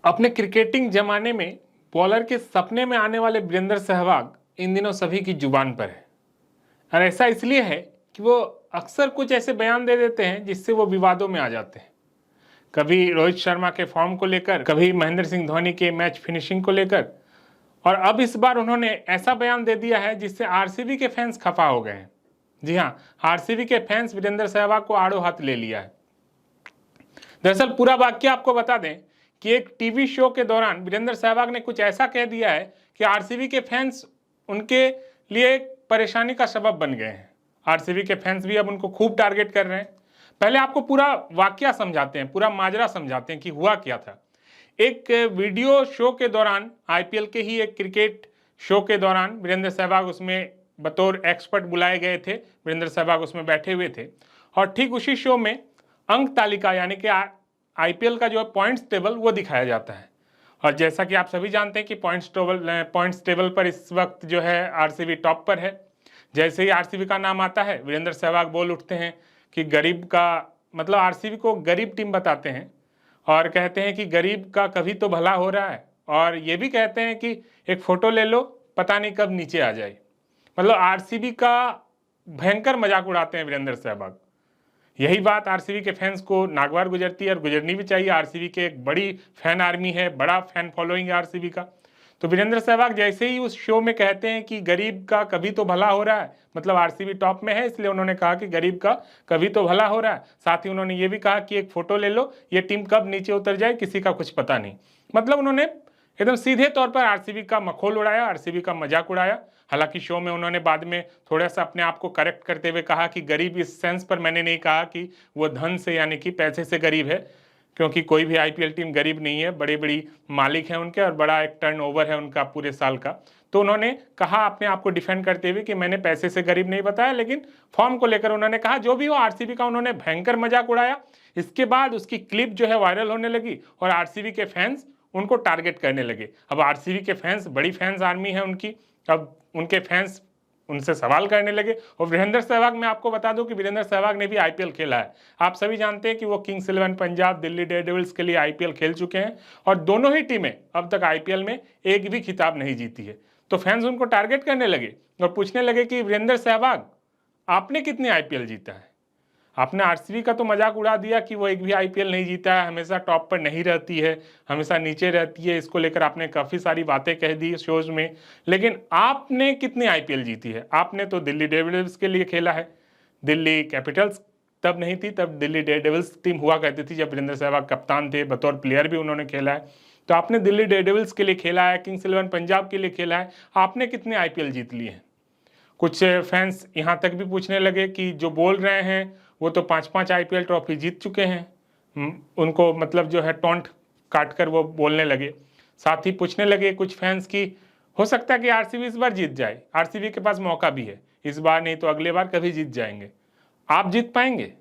अपने क्रिकेटिंग जमाने में बॉलर के सपने में आने वाले वीरेंद्र सहवाग इन दिनों सभी की जुबान पर है। और ऐसा इसलिए है कि वो अक्सर कुछ ऐसे बयान दे देते हैं जिससे वो विवादों में आ जाते हैं। कभी रोहित शर्मा के फॉर्म को लेकर, कभी महेंद्र सिंह धोनी के मैच फिनिशिंग को लेकर, और अब इस बार उन्होंने ऐसा बयान दे दिया है जिससे आरसीबी के फैंस खफा हो गए हैं। जी हाँ, आरसीबी के फैंस वीरेंद्र सहवाग को आड़ो हाथ ले लिया है। दरअसल पूरा वाक्य आपको बता दें कि एक टीवी शो के दौरान वीरेंद्र सहवाग ने कुछ ऐसा कह दिया है कि आरसीबी के फैंस उनके लिए एक परेशानी का सबब बन गए हैं। आरसीबी के फैंस भी अब उनको खूब टारगेट कर रहे हैं। पहले आपको पूरा वाक्य समझाते हैं, पूरा माजरा समझाते हैं कि हुआ क्या था। एक वीडियो शो के दौरान, आईपीएल के ही एक क्रिकेट शो के दौरान वीरेंद्र सहवाग उसमें बतौर एक्सपर्ट बुलाए गए थे। वीरेंद्र सहवाग उसमें बैठे हुए थे और ठीक उसी शो में अंक तालिका यानी कि आईपीएल का जो है पॉइंट्स टेबल वो दिखाया जाता है। और जैसा कि आप सभी जानते हैं कि पॉइंट्स टेबल पर इस वक्त जो है आरसीबी टॉप पर है। जैसे ही आरसीबी का नाम आता है वीरेंद्र सहवाग बोल उठते हैं कि गरीब का मतलब आरसीबी को गरीब टीम बताते हैं और कहते हैं कि गरीब का कभी तो भला हो रहा है। और ये भी कहते हैं कि एक फ़ोटो ले लो, पता नहीं कब नीचे आ जाए। मतलब आरसीबी का भयंकर मजाक उड़ाते हैं वीरेंद्र सहवाग। यही बात आरसीबी के फैंस को नागवार गुजरती है और गुजरनी भी चाहिए। आरसीबी के एक बड़ी फैन आर्मी है, बड़ा फैन फॉलोइंग है आरसीबी का। तो वीरेंद्र सहवाग जैसे ही उस शो में कहते हैं कि गरीब का कभी तो भला हो रहा है, मतलब आरसीबी टॉप में है इसलिए उन्होंने कहा कि गरीब का कभी तो भला हो रहा है। साथ ही उन्होंने ये भी कहा कि एक फोटो ले लो, ये टीम कब नीचे उतर जाए किसी का कुछ पता नहीं। मतलब उन्होंने एकदम सीधे तौर पर आरसीबी का मखौल उड़ाया, आरसीबी का मजाक उड़ाया। हालांकि शो में उन्होंने बाद में थोड़ा सा अपने आप को करेक्ट करते हुए कहा कि गरीब इस सेंस पर मैंने नहीं कहा कि वो धन से यानी कि पैसे से गरीब है, क्योंकि कोई भी आईपीएल टीम गरीब नहीं है, बड़ी बड़ी मालिक हैं उनके और बड़ा एक टर्नओवर है उनका पूरे साल का। तो उन्होंने कहा अपने आप को डिफेंड करते हुए कि मैंने पैसे से गरीब नहीं बताया, लेकिन फॉर्म को लेकर उन्होंने कहा जो भी हो आरसीबी का उन्होंने भयंकर मजाक उड़ाया। इसके बाद उसकी क्लिप जो है वायरल होने लगी और आरसीबी के फैंस उनको टारगेट करने लगे। अब आरसीबी के फैंस बड़ी फैंस आर्मी है उनकी, अब उनके फैंस उनसे सवाल करने लगे। और वीरेंद्र सहवाग, मैं आपको बता दूं कि वीरेंद्र सहवाग ने भी आईपीएल खेला है। आप सभी जानते हैं कि वो किंग्स 11 पंजाब, दिल्ली डेयरडेविल्स के लिए आईपीएल खेल चुके हैं और दोनों ही टीमें अब तक आईपीएल में एक भी खिताब नहीं जीती है। तो फैंस उनको टारगेट करने लगे और पूछने लगे कि वीरेंद्र सहवाग आपने कितने आईपीएल जीता है? आपने आरसीबी का तो मजाक उड़ा दिया कि वो एक भी आईपीएल नहीं जीता है, हमेशा टॉप पर नहीं रहती है, हमेशा नीचे रहती है। इसको लेकर आपने काफ़ी सारी बातें कह दी शोज में, लेकिन आपने कितने आईपीएल जीती है? आपने तो दिल्ली डेयरडेविल्स के लिए खेला है। दिल्ली कैपिटल्स तब नहीं थी, तब दिल्ली डेयरडेविल्स टीम हुआ करती थी जब वीरेंद्र सहवाग कप्तान थे, बतौर प्लेयर भी उन्होंने खेला है। तो आपने दिल्ली डेयरडेविल्स के लिए खेला है, किंग्स 11 पंजाब के लिए खेला है, आपने कितने आईपीएल जीत लिए हैं? कुछ फैंस यहाँ तक भी पूछने लगे कि जो बोल रहे हैं वो तो 5-5 आईपीएल ट्रॉफी जीत चुके हैं। उनको मतलब जो है टोंट काट कर वो बोलने लगे। साथ ही पूछने लगे कुछ फैंस की हो सकता है कि आरसीबी इस बार जीत जाए, आरसीबी के पास मौका भी है, इस बार नहीं तो अगले बार कभी जीत जाएंगे। आप जीत पाएंगे?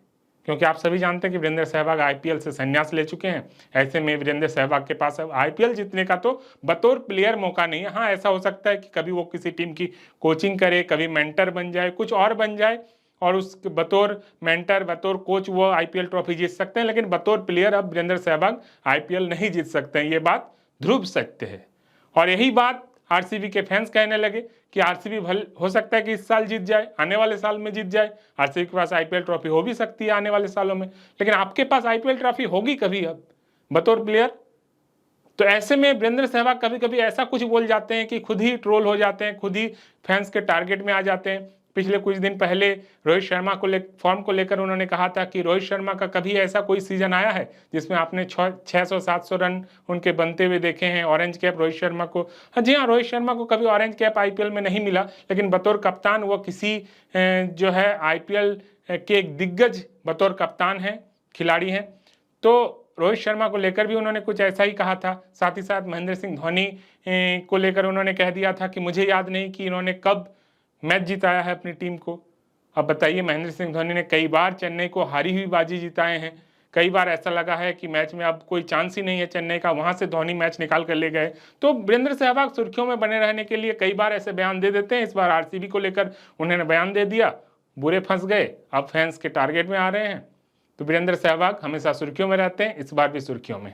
क्योंकि आप सभी जानते हैं कि वीरेंद्र सहवाग आईपीएल से संन्यास ले चुके हैं। ऐसे में वीरेंद्र सहवाग के पास अब आईपीएल जीतने का तो बतौर प्लेयर मौका नहीं है। हाँ, ऐसा हो सकता है कि कभी वो किसी टीम की कोचिंग करे, कभी मेंटर बन जाए, कुछ और बन जाए और उस बतौर मेंटर, बतौर कोच वो आईपीएल ट्रॉफी जीत सकते हैं, लेकिन बतौर प्लेयर अब वीरेंद्र सहवाग आईपीएल नहीं जीत सकते हैं। ये बात ध्रुव सत्य है। और यही बात आरसीबी के फैंस कहने लगे कि आरसीबी हो सकता है कि इस साल जीत जाए, आने वाले साल में जीत जाए। आरसीबी के पास आईपीएल ट्रॉफी हो भी सकती है आने वाले सालों में, लेकिन आपके पास आईपीएल ट्रॉफी होगी कभी अब बतौर प्लेयर? तो ऐसे में वीरेंद्र सहवाग कभी कभी ऐसा कुछ बोल जाते हैं कि खुद ही ट्रोल हो जाते हैं, खुद ही फैंस के टारगेट में आ जाते हैं। पिछले कुछ दिन पहले रोहित शर्मा को फॉर्म को लेकर उन्होंने कहा था कि रोहित शर्मा का कभी ऐसा कोई सीजन आया है जिसमें आपने 600-700 रन उनके बनते हुए देखे हैं, ऑरेंज कैप रोहित शर्मा को। जी हाँ, रोहित शर्मा को कभी ऑरेंज कैप आईपीएल में नहीं मिला, लेकिन बतौर कप्तान वो किसी जो है आईपीएल के एक दिग्गज बतौर कप्तान हैं, खिलाड़ी हैं। तो रोहित शर्मा को लेकर भी उन्होंने कुछ ऐसा ही कहा था। साथ ही साथ महेंद्र सिंह धोनी को लेकर उन्होंने कह दिया था कि मुझे याद नहीं कि इन्होंने कब मैच जिताया है अपनी टीम को। अब बताइए, महेंद्र सिंह धोनी ने कई बार चेन्नई को हारी हुई बाजी जिताए हैं। कई बार ऐसा लगा है कि मैच में अब कोई चांस ही नहीं है चेन्नई का, वहां से धोनी मैच निकाल कर ले गए। तो वीरेंद्र सहवाग सुर्खियों में बने रहने के लिए कई बार ऐसे बयान दे देते हैं। इस बार आरसीबी को लेकर उन्होंने बयान दे दिया, बुरे फंस गए, अब फैंस के टारगेट में आ रहे हैं। तो वीरेंद्र सहवाग हमेशा सुर्खियों में रहते हैं, इस बार भी सुर्खियों में।